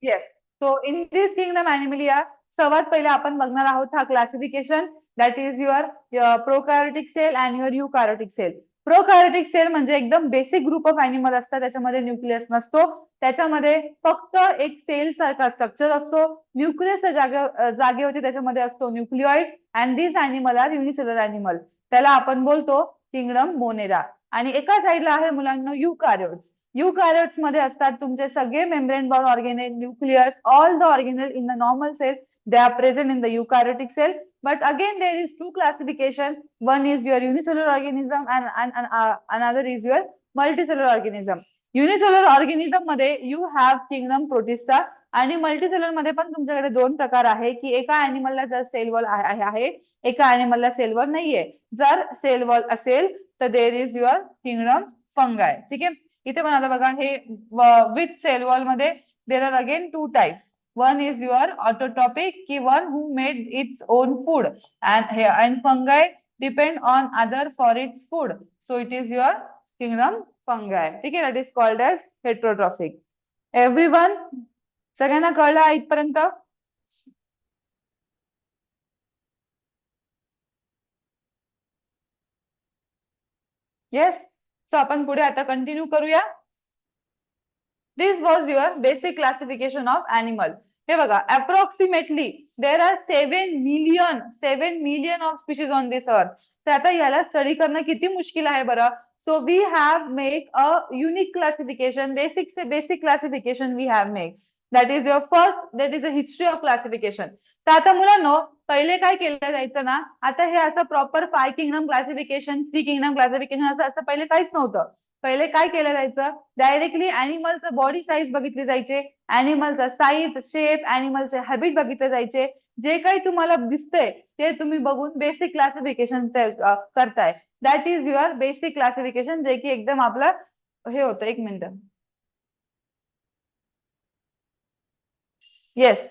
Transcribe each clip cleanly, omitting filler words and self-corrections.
Yes. So in this kingdom animalia सर्वात पहिले आपण बघणार आहोत हा classification that is your prokaryotic cell and your eukaryotic cell. Prokaryotic cell म्हणजे एकदम बेसिक ग्रुप ऑफ ॲनिमल असतात, त्याच्यामध्ये न्यूक्लियस नसतो, त्याच्यामध्ये फक्त एक सेल सारखा स्ट्रक्चर असतो, न्यूक्लियस जागेवरती त्याच्यामध्ये असतो nucleoid and this animal are unicellular animal. त्याला आपण बोलतो किंगडम मोनेरा. आणि एका साईडला आहे मुलांना युकॅरियोट्स. युकॅरियोट्स मध्ये असतात तुमचे सगळे membrane bound organelle, nucleus, all the organelle in the normal cell they are present in the eukaryotic cell. But again there is two classification. One is your unicellular organism and another is your multicellular organism. Unicellular organism मध्ये you have kingdom protista. आणि multicellular मध्ये पण तुमच्याकडे दोन प्रकार आहे की एका अॅनिमलला जर सेल वॉल आहे, एका अॅनिमलला सेल वॉल नाहीये. जर सेल वॉल असेल तर देर इज युअर किंगडम फंगाय. ठीक आहे. इथे पण आता बघा हे विथ सेल वॉल मध्ये देर are again two types. One is your autotrophic, ki one who made its own food, and fungi depend on other for its food. So it is your kingdom fungi. ठीक आहे. That is called as heterotrophic. Everyone, सगळ्यांना कळलं इथपर्यंत? Yes. So आपण पुढे आता continue करूया. This was your basic classification of animal. हे बघा approximately there are 7 million of species on this earth. तर आता याला स्टडी करणं किती मुश्किल आहे बरं. So we have make a unique classification, basic से basic classification we have make. That is your first, that is a history of classification. तर आता मुलांनो पहिले काय केलं जायचं ना, आता हे असं proper 5 kingdom classification, 3 kingdom classification असं असं पहिले काहीच नव्हतं. पहिले काय केलं जायचं, डायरेक्टली अॅनिमलचं बॉडी साईज बघितले जायचे, अॅनिमलचा साईज, शेप, अॅनिमलचे हॅबिट बघितले जायचे. जे काही तुम्हाला दिसतंय ते तुम्ही बघून बेसिक क्लासिफिकेशन करताय. That is your basic classification, जे की एकदम आपलं हे होतं. एक minute. Yes.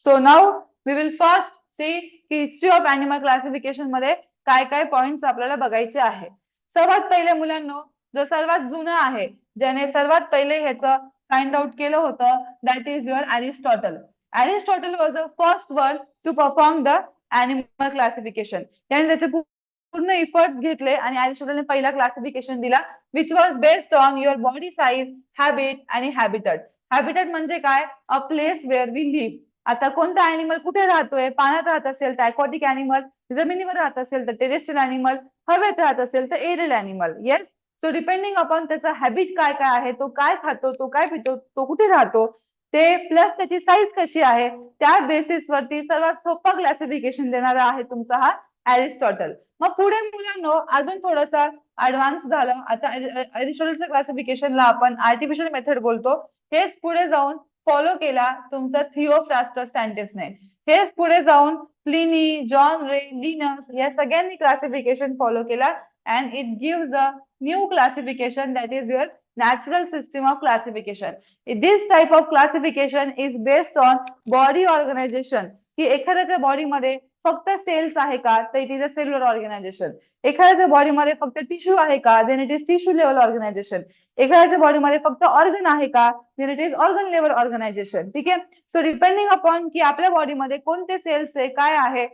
So now we will first see की हिस्ट्री ऑफ अॅनिमल क्लासिफिकेशन मध्ये काय काय पॉइंट्स आपल्याला बघायचे आहे. सर्वात पहिले मुलांनो जो सर्वात जुना आहे, ज्याने सर्वात पहिले ह्याचं फाइंड आउट केलं होतं, that is your Aristotle. Aristotle was the first one two perform the animal classification. त्याने त्याचे पूर्ण इफर्ट्स घेतले आणि अरिस्टॉटलने पहिला क्लासिफिकेशन दिला, which was based on your body size, habit आणि हॅबिटट. हॅबिटट म्हणजे काय, a place where we live. आता कोणता अॅनिमल कुठे राहतोय, पाण्यात राहत असेल तर अॅक्वाटिक अॅनिमल, जमिनीवर राहत असेल तर टेरेस्ट्रियल अॅनिमल, हवेत राहत असेल तर aerial animal. Yes. So depending upon त्याचा हॅबिट काय काय आहे, तो काय खातो, तो काय पितो, तो कुठे राहतो, ते प्लस त्याची साईज कशी आहे, त्या बेसिस वरती सर्वात सोपा क्लासिफिकेशन देणारा आहे तुमचा हा अरिस्टॉटल. मग पुढे मुलांनो अजून थोडंसं ऍडव्हान्स झालं. आता अरिस्टॉटलच्या क्लासिफिकेशनला आपण आर्टिफिशियल मेथड बोलतो. हेच पुढे जाऊन फॉलो केला तुमचा थिओफ्रास्टस सायंटिस्टने. हेच पुढे जाऊन प्लिनी, जॉन रे, लिनस या सगळ्यांनी क्लासिफिकेशन फॉलो केला and it gives a new classification that is your natural system of classification. This type of classification is based on body organisation. की एखाद्याच्या बॉडीमध्ये फक्त सेल्स आहे का, तर it is a cellular organisation. एखाद्याच्या बॉडीमध्ये फक्त टिश्यू आहे का, then it is tissue level organisation. एखाद्याच्या बॉडीमध्ये फक्त ऑर्गन आहे का, then it is organ level organisation. ठीक आहे. सो डिपेंडिंग अपॉन की आपल्या बॉडीमध्ये कोणते सेल्स आहे, काय आहे.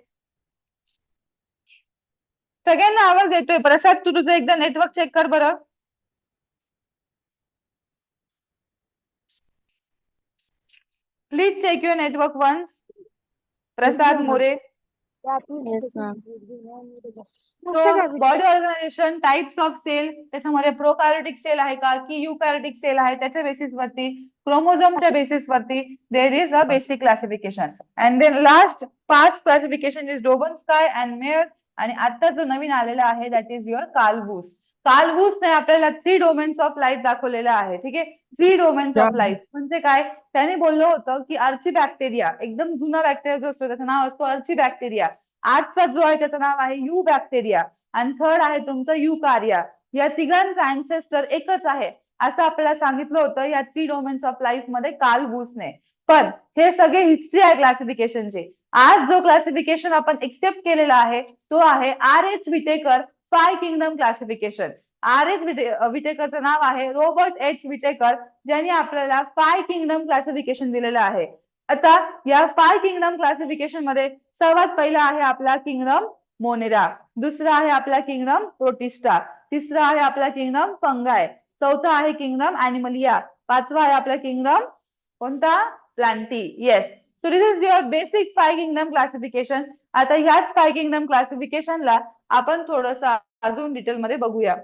सगळ्यांना आवाज येतोय. प्रसाद तू तुझं एकदा नेटवर्क चेक कर बरं. Please check your network once. Prasad More. Yes ma'am. So body organisation, types of cell, त्याच्यामध्ये प्रोकॅरियोटिक सेल आहे का की युकॅरियोटिक सेल आहे, त्याच्या बेसिस वरती, क्रोमोझोमच्या बेसिस वरती there is a basic classification. And then last fast classification is Dobzhansky and Mayr. आणि आता जो नवीन आलेला आहे that is your Carl Woese. Carl वूसने आपल्याला 3 डोमेन्स ऑफ लाईफ दाखवलेलं आहे. ठीक आहे. 3 डोमेन्स ऑफ लाईफ म्हणजे काय, त्याने बोललं होतं की आर्ची बॅक्टेरिया, एकदम जुना बॅक्टेरिया जो असतो त्याचं नाव असतो आर्ची बॅक्टेरिया. आजचा जो आहे त्याचं नाव आहे यू बॅक्टेरिया. आणि थर्ड आहे तुमचं युकार्या. या तिघांचा अँसेस्टर एकच आहे असं आपल्याला सांगितलं होतं या 3 डोमेन्स ऑफ लाईफ मध्ये कार्ल वूसने. पण हे सगळे हिस्ट्री आहे क्लासिफिकेशनचे. आज जो क्लासिफिकेशन आपण एक्सेप्ट केलेला आहे तो आहे R H Whittaker 5 kingdom classification. R.H. विटेकरचं नाव आहे रॉबर्ट एच विटेकर, ज्यांनी आपल्याला 5 किंगडम क्लासिफिकेशन दिलेलं आहे. आता या 5 किंगडम क्लासिफिकेशन मध्ये सर्वात पहिला आहे आपला किंगडम मोनेरा, दुसरा आहे आपला किंगडम प्रोटिस्टा, तिसरा आहे आपला किंगडम फंगाय, चौथा आहे किंगडम अॅनिमलिया, पाचवा आहे आपला किंगडम कोणता Plantae. Yes, so this is your basic 5 kingdom classification. आता ह्याच 5 किंगडम क्लासिफिकेशनला आपण थोडस अजून डिटेल मध्ये बघूया.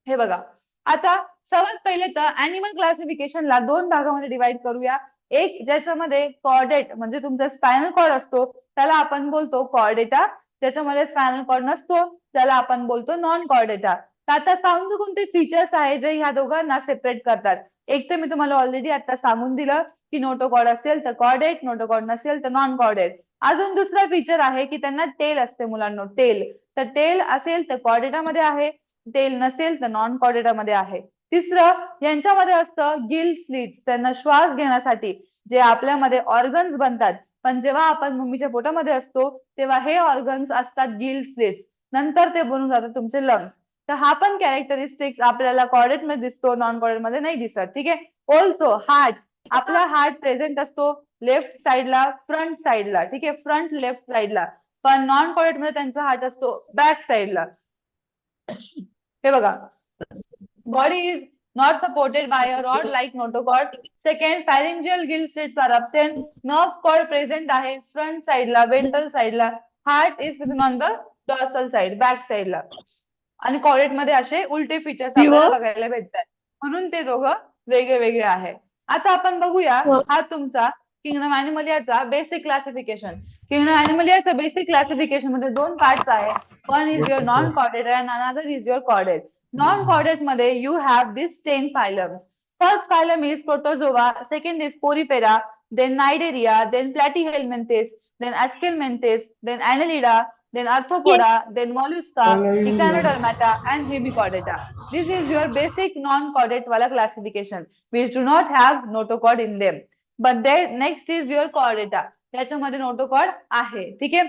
हे बघा, आता सर्वात पहिले तर अॅनिमल क्लासिफिकेशनला 2 भागामध्ये डिवाइड करूया. एक ज्याच्यामध्ये कॉर्डेट म्हणजे तुमचा स्पायनल कॉर्ड असतो त्याला आपण बोलतो कॉर्डेटा, ज्याच्यामध्ये स्पायनल कॉर्ड नसतो त्याला आपण बोलतो नॉन कॉर्डेटा. तर आता कोणते फीचर्स आहे जे ह्या दोघांना सेपरेट करतात. एक तर मी तुम्हाला ऑलरेडी आता सांगून दिलं की नोटोकॉर्ड असेल तर कॉर्डेट, नोटोकॉर्ड नसेल तर नॉन कॉर्डेट. अजून दुसरा फीचर आहे की त्यांना टेल असते मुलांना, टेल. तर टेल असेल तर कॉर्डेटामध्ये आहे, टेल नसेल तर नॉन कॉर्डेटामध्ये आहे. तिसरं यांच्यामध्ये असतं गिल स्लिट्स, त्यांना श्वास घेण्यासाठी जे आपल्यामध्ये ऑर्गन्स बनतात, पण जेव्हा आपण मम्मीच्या पोटामध्ये असतो तेव्हा हे ऑर्गन्स असतात गिल स्लिट्स, नंतर ते बनून जातात तुमचे लंग्स. तर हा पण कॅरेक्टरिस्टिक्स आपल्याला कॉर्डेट मध्ये दिसतो, नॉन कॉर्डेट मध्ये नाही दिसत. ठीक आहे. ऑल्सो हार्ट, आपला हार्ट प्रेझेंट असतो लेफ्ट साइडला, फ्रंट साइडला. ठीक आहे, फ्रंट लेफ्ट साइडला. पण नॉन कॉर्डेट मध्ये त्यांचा हार्ट असतो बॅक साइडला. हे बघा, body is not supported by a rod like notochord. Second, pharyngeal gill slits are absent. Nerve cord present आहे front side ला, ventral side ला. Heart is present on the dorsal side, back side ला. आणि chordate मध्ये असे उलटे features आपल्याला बघायला भेटतात, म्हणून ते दोघं वेगळे वेगळे आहे. आता आपण बघूया हा तुमचा किंगडम अॅनिमलियाचा बेसिक क्लासिफिकेशन. किंगडम अॅनिमलियाचा बेसिक क्लासिफिकेशन मध्ये 2 पार्ट्स आहे. One is your non chordate and another is your chordate. Non chordate मध्ये you have this 10 phylums. First phylum is Protozoa, second is Porifera, then Cnidaria, then Platyhelminthes, then Aschelminthes, then Annelida, then Arthropoda, then Mollusca, Echinodermata, and Hemichordata. This is your basic non-chordate wala classification, which do not have notochord in them. But then next is your chordata. त्याच्यामध्ये notochord आहे. ठीक आहे,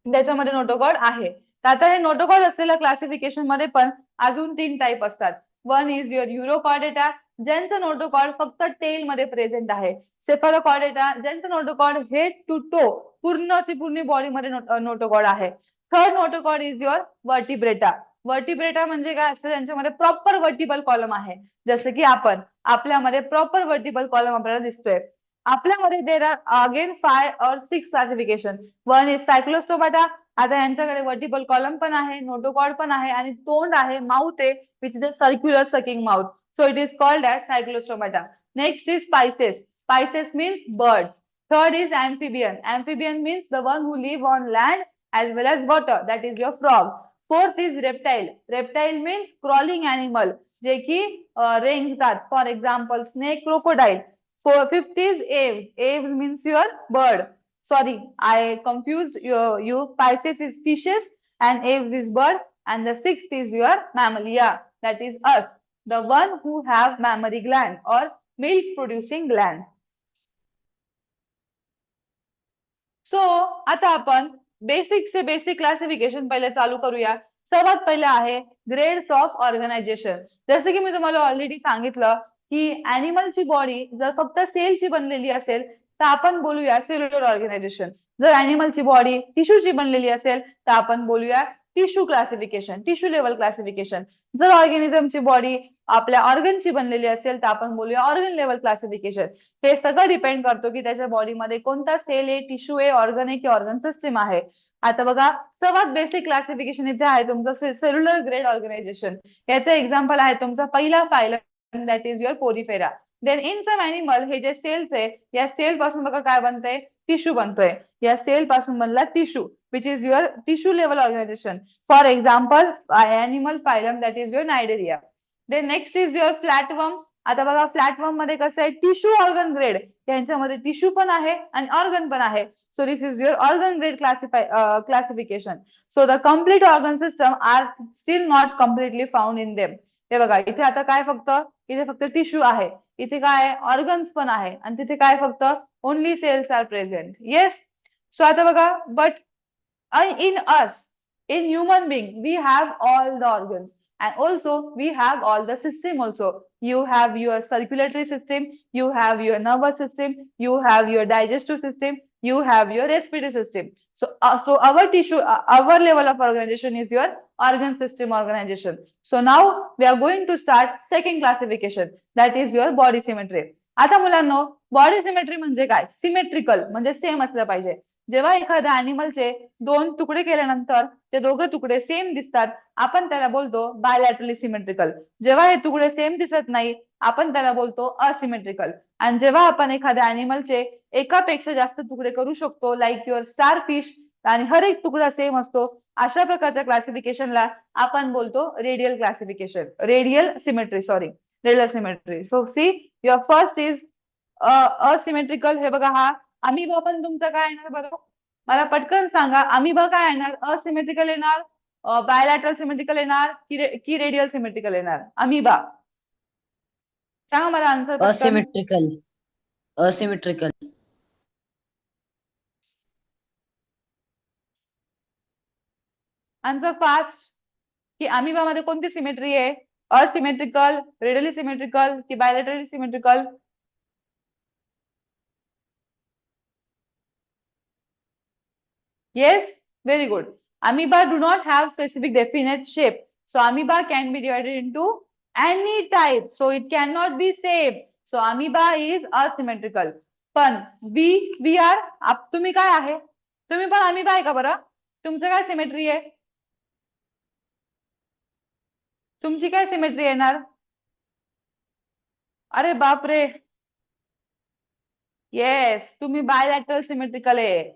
त्याच्यामध्ये notochord आहे. तर आता हे notochord असलेल्या क्लासिफिकेशन मध्ये पण अजून 3 टाईप असतात. वन इज युअर युरोकॉर्डेटा, ज्यांचं नोटोकॉर्ड फक्त टेल मध्ये प्रेझेंट आहे. सेफालोकॉर्डेटा, ज्यांचं नोटोकॉर्ड हेड टू टो पूर्ण बॉडी मध्ये नोटोकॉर्ड आहे. Third notochord is your vertebrata. Vertebrata म्हणजे काय असतं, त्यांच्यामध्ये प्रॉपर वर्टिबल कॉलम आहे. जसं की आपल्यामध्ये प्रॉपर वर्टिबल कॉलम आपल्याला दिसतोय. आपल्यामध्ये there are again 5 or 6 classification. One is cyclostomata, आता यांच्याकडे वर्टिबल कॉलम पण आहे, नोटोकॉर्ड पण आहे आणि तोंड आहे, माउथ आहे, which is a circular sucking mouth. So it is called as cyclostomata. Next is pisces. Pisces means birds. Third is amphibian. Amphibian means the one who live on land as well as water. That is your frog. Fourth is reptile. Reptile means crawling animal, जे की रेंगतात. For example, snake, crocodile. Fifth is aves. Aves means your bird. Sorry, I confused you. Pisces is fishes and aves is bird. And the sixth is your mammalia. That is us, the one who have mammary gland or milk producing gland. So आता आपण basic से basic classification पहिले चालू करूया. सर्वात पहिले आहे grades of organisation. जसं की मी तुम्हाला ऑलरेडी सांगितलं की अॅनिमलची बॉडी जर फक्त सेलची बनलेली असेल तर आपण बोलूया सेल्युलर ऑर्गनायझेशन. जर अॅनिमलची बॉडी टिश्यूची बनलेली असेल तर आपण बोलूया tissue classification, tissue level classification. जर ऑर्गॅनिझमची बॉडी आपल्या ऑर्गनची बनलेली असेल तर आपण बोलूया ऑर्गन लेवल क्लासिफिकेशन. हे सगळं डिपेंड करतो की त्याच्या बॉडीमध्ये कोणता सेल आहे, टिश्यू आहे, ऑर्गन आहे की ऑर्गन सिस्टीम आहे. आता बघा, सर्वात बेसिक क्लासिफिकेशन इथे आहे तुमचं सेल्युलर ग्रेड ऑर्गनायझेशन. याचं एक्झाम्पल आहे तुमचा पहिला phylum, that is your porifera. Then in some animal हे जे सेल्स आहे या सेल पासून बघा काय बनतंय, टिश्यू बनतोय. या सेल पासून बनला tissue, which is your tissue level organisation. For example animal phylum, that is your cnidaria. Then next is your flatworm. आता बघा फ्लॅटवर्म मध्ये कसं आहे, टिश्यू ऑर्गन ग्रेड, यांच्यामध्ये टिश्यू पण आहे आणि ऑर्गन पण आहे. So this is your organ grade classification. So the complete organ system are still not completely found in them. हे बघा इथे आता काय, इथे फक्त टिश्यू आहे, इथे काय ऑर्गन्स पण आहे आणि तिथे काय फक्त only cells are present. Yes. So आता बघा, but in us, in human being we have all the organs. and also we have all the system also. You have your circulatory system, you have your nervous system, you have your digestive system, you have your respiratory system. So our tissue, our level of organization is your organ system organization. So now we are going to start second classification, that is your body symmetry. आता मुलांनो, body symmetry म्हणजे काय? Symmetrical म्हणजे same असलं पाहिजे. जेव्हा एखाद्या अॅनिमलचे दोन तुकडे केल्यानंतर ते दोघे तुकडे सेम दिसतात, आपण त्याला बोलतो बायलॅटरली सिमेट्रिकल. जेव्हा हे तुकडे सेम दिसत नाही, आपण त्याला बोलतो असिमेट्रिकल. आणि जेव्हा आपण एखाद्या अॅनिमलचे एकापेक्षा जास्त तुकडे करू शकतो, लाईक युअर स्टार फिश, आणि हर एक तुकडा सेम असतो, अशा प्रकारच्या क्लासिफिकेशनला आपण बोलतो radial classification, radial symmetry, sorry, radial symmetry. So see your first is asymmetrical. हे बघा, हा अमिबा पण तुमचा काय येणार बरं? मला पटकन सांगा, अमिबा काय येणार? असिमेट्रिकल येणार, बायलॅटरल सिमेट्रिकल येणार की रेडियल सिमेट्रिकल येणार? अमिबा सांगा मला आन्सर पटकन. असिमेट्रिकल. असिमेट्रिकल. Answer fast. की अमिबा मध्ये कोणती सिमेट्री आहे? असिमेट्रिकल, रेडियली सिमेट्रिकल की bilaterally symmetrical? Yes, very good. Amoeba do not have specific definite shape. So amoeba can be divided into any type. So it cannot be same. So amoeba is asymmetrical. पण we are, तुम्ही काय आहे? तुम्ही पण amoeba आहे का बरं? तुमचं काय सिमेट्री आहे? तुमची काय सिमेट्री येणार? अरे बापरे, येस, तुम्ही बायलॅटरल सिमेट्रिकल आहे.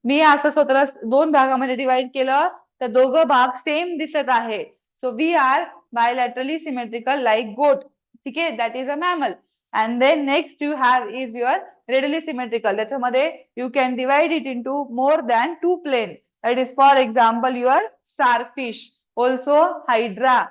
मी असं स्वतःला दोन भागामध्ये डिवाइड केलं तर दोघं भाग सेम दिसत आहे. So we are bilaterally symmetrical like goat. ठीक आहे, that is a mammal. And then next you have is your radially symmetrical. त्याच्यामध्ये you can divide it into more than two plane. That is for example your starfish, also hydra.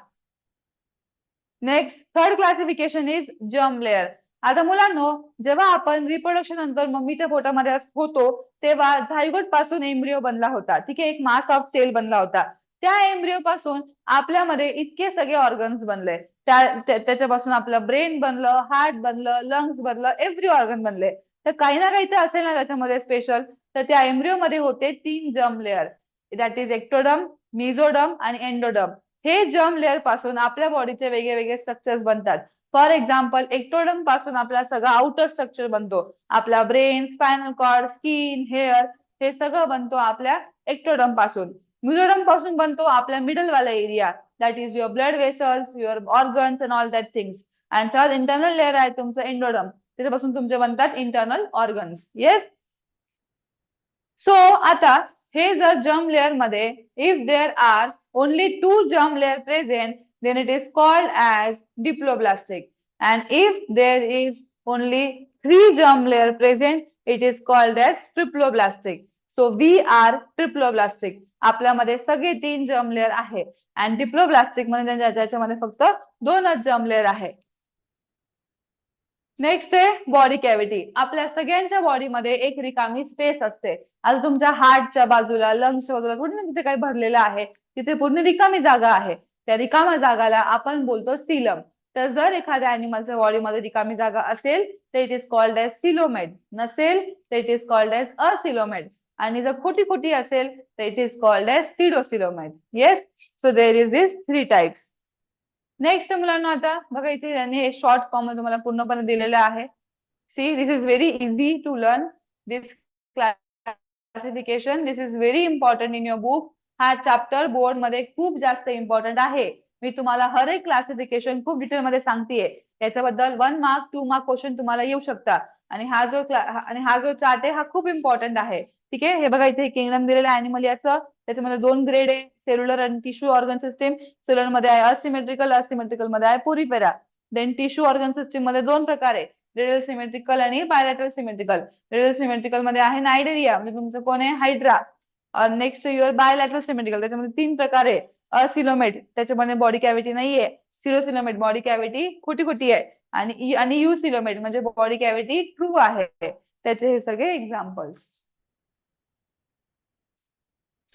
Next third classification is germ layer. आता मुलांनो, जेव्हा आपण reproduction नंतर मम्मीच्या पोटामध्ये होतो तेव्हा झायगोट पासून एम्ब्रिओ बनला होता. ठीक आहे, एक मास ऑफ सेल बनला होता. त्या एम्ब्रिओ पासून आपल्यामध्ये इतके सगळे ऑर्गन्स बनले. त्याच्यापासून आपलं ब्रेन बनलं, हार्ट बनलं, लंग्स बनलं, एव्हरी ऑर्गन बनले. तर काही ना काही तर असेल ना त्याच्यामध्ये स्पेशल. तर त्या एम्ब्रिओ मध्ये होते 3 germ layer, that is ectoderm, mesoderm आणि एंडोडम. हे जर्म लेअर पासून आपल्या बॉडीचे वेगळे वेगळे स्ट्रक्चर्स बनतात. फॉर एक्झाम्पल, एक्टोडम पासून आपला सगळा आउटर स्ट्रक्चर बनतो. आपला brain, spinal cord, skin, hair, हे सगळं बनतो आपल्या एक्टोडम पासून. मिझोडम पासून बनतो आपला मिडल वाला area, that is your blood vessels, your organs and all that things. And third internal layer आहे तुमचं एंडोडम, त्याच्यापासून तुमचे बनतात इंटरनल ऑर्गन्स. येस. सो आता हे जर जर्म लेअर मध्ये if there are only 2 germ layer present, then it is called as diploblastic. And if there is only 3 germ layer present, it is called as triploblastic. So we are triploblastic. आपल्यामध्ये सगळे 3 germ layer आहे. आणि diploblastic म्हणजे त्याच्यामध्ये फक्त 2च germ layer आहे. Next आहे body cavity. आपल्या सगळ्यांच्या बॉडीमध्ये एक रिकामी स्पेस असते. आता तुमच्या हार्टच्या बाजूला, लंग्सच्या बाजूला कुठे ना तिथे काही भरलेलं आहे, तिथे पूर्ण रिकामी जागा आहे. त्या रिकाम्या जागाला आपण बोलतो सिलम. तर जर एखाद्या अॅनिमलच्या बॉडीमध्ये रिकामी जागा असेल तर it is called as coelomate, नसेल तर it is called as acoelomate, आणि जर खोटी खोटी असेल तर it is called as pseudocoelomate. Yes, so there is this 3 types. Next मुलांना आता बघा, इथे त्यांनी हे शॉर्ट फॉर्म मध्ये तुम्हाला पूर्णपणे दिलेलं आहे. See, this is very easy to learn this classification. This is very important in your book. हा चॅप्टर बोर्ड मध्ये खूप जास्त इम्पॉर्टंट आहे. मी तुम्हाला हर एक क्लासिफिकेशन खूप डिटेल मध्ये सांगतेय. त्याच्याबद्दल 1 मार्क 2 मार्क क्वेश्चन तुम्हाला येऊ शकतात. आणि हा जो चार्ट आहे हा खूप इम्पॉर्टंट आहे. ठीक आहे, हे बघा इथे किंगडम दिलेलं आहे अॅनिमल याचं. त्याच्यामध्ये 2 ग्रेड आहे, सेल्युलर आणि टिश्यू ऑर्गन सिस्टीम. सेल्युलर मध्ये आहे असिमेट्रिकल, असिमेट्रिकल मध्ये आहे porifera. Then tissue organ system मध्ये 2 प्रकार आहे, रेडियल सिमेट्रिकल आणि बायलॅटरल सिमेट्रिकल. रेडियल सिमेट्रिकल मध्ये आहे नायडेरिया, म्हणजे तुमचं कोण आहे, hydra. Next your bilateral symmetrical, त्याच्यामध्ये 3 प्रकार आहे. असिलोमेट, त्याच्यामध्ये बॉडी कॅव्हिटी नाहीये. सिरोसिलोमेट, बॉडी कॅव्हिटी खोटी खोटी आहे. आणि युसिलोमेट म्हणजे बॉडी कॅव्हिटी ट्रू आहे. त्याचे हे सगळे examples.